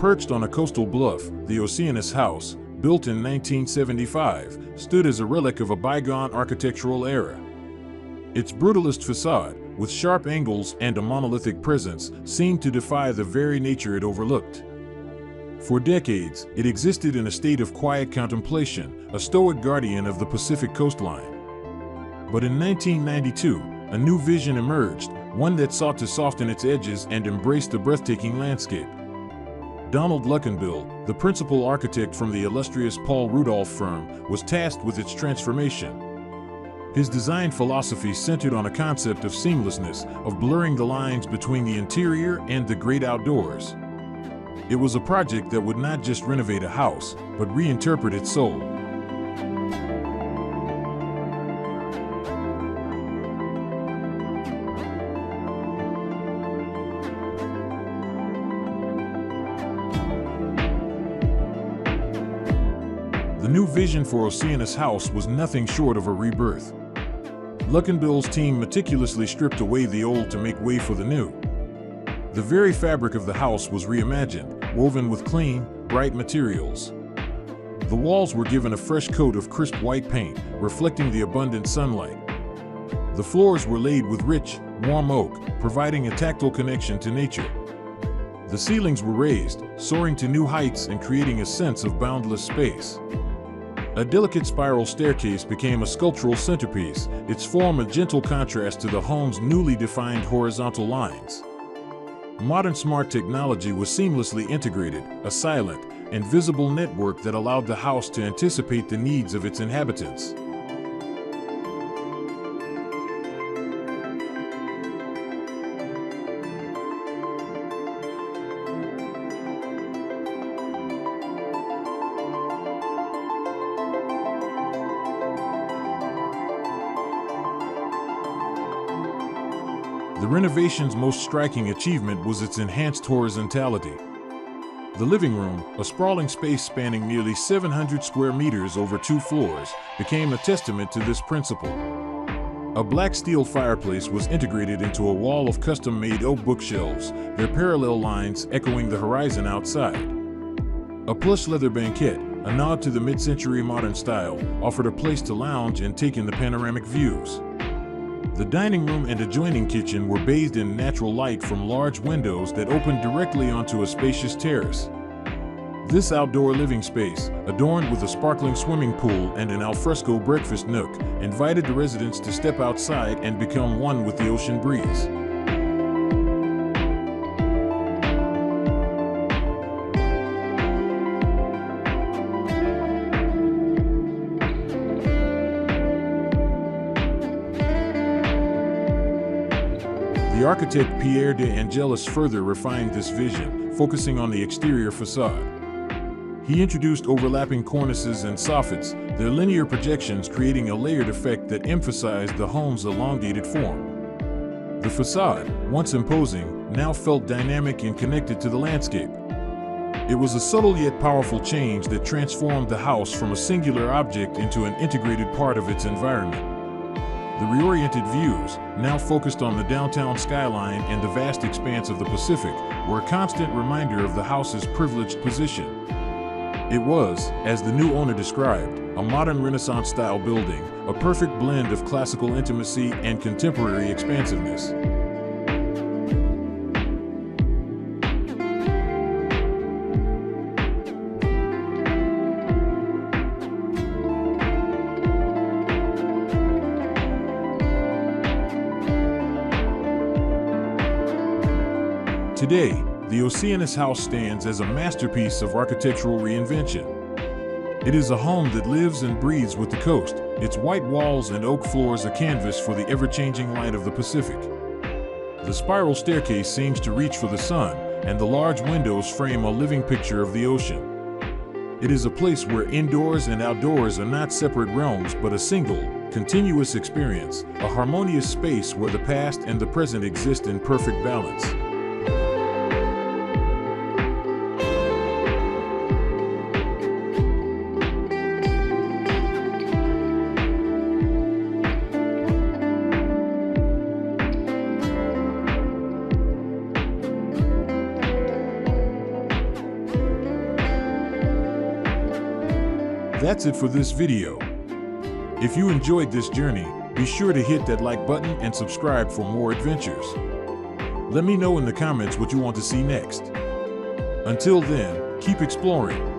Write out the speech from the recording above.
Perched on a coastal bluff, the Oceanus House, built in 1975, stood as a relic of a bygone architectural era. Its brutalist facade, with sharp angles and a monolithic presence, seemed to defy the very nature it overlooked. For decades, it existed in a state of quiet contemplation, a stoic guardian of the Pacific coastline. But in 1992, a new vision emerged, one that sought to soften its edges and embrace the breathtaking landscape. Luckenbill, the principal architect from the illustrious Paul Rudolph firm, was tasked with its transformation. His design philosophy centered on a concept of seamlessness, of blurring the lines between the interior and the great outdoors. It was a project that would not just renovate a house, but reinterpret its soul. The new vision for Oceanus House was nothing short of a rebirth. Luckenbill's team meticulously stripped away the old to make way for the new. The very fabric of the house was reimagined, woven with clean, bright materials. The walls were given a fresh coat of crisp white paint, reflecting the abundant sunlight. The floors were laid with rich, warm oak, providing a tactile connection to nature. The ceilings were raised, soaring to new heights and creating a sense of boundless space. A delicate spiral staircase became a sculptural centerpiece, its form a gentle contrast to the home's newly defined horizontal lines. Modern smart technology was seamlessly integrated, a silent, invisible network that allowed the house to anticipate the needs of its inhabitants. The renovation's most striking achievement was its enhanced horizontality. The living room, a sprawling space spanning nearly 700 square meters over 2 floors, became a testament to this principle. A black steel fireplace was integrated into a wall of custom-made oak bookshelves, their parallel lines echoing the horizon outside. A plush leather banquette, a nod to the mid-century modern style, offered a place to lounge and take in the panoramic views. The dining room and adjoining kitchen were bathed in natural light from large windows that opened directly onto a spacious terrace. This outdoor living space, adorned with a sparkling swimming pool and an alfresco breakfast nook, invited the residents to step outside and become one with the ocean breeze. The architect Pierre de Angelis further refined this vision, focusing on the exterior facade. He introduced overlapping cornices and soffits, their linear projections creating a layered effect that emphasized the home's elongated form. The facade, once imposing, now felt dynamic and connected to the landscape. It was a subtle yet powerful change that transformed the house from a singular object into an integrated part of its environment. The reoriented views, now focused on the downtown skyline and the vast expanse of the Pacific, were a constant reminder of the house's privileged position. It was, as the new owner described, a modern Renaissance-style building, a perfect blend of classical intimacy and contemporary expansiveness. Today, the Oceanus House stands as a masterpiece of architectural reinvention. It is a home that lives and breathes with the coast, its white walls and oak floors a canvas for the ever-changing light of the Pacific. The spiral staircase seems to reach for the sun, and the large windows frame a living picture of the ocean. It is a place where indoors and outdoors are not separate realms but a single, continuous experience, a harmonious space where the past and the present exist in perfect balance. That's it for this video. If you enjoyed this journey, be sure to hit that like button and subscribe for more adventures. Let me know in the comments what you want to see next. Until then, keep exploring.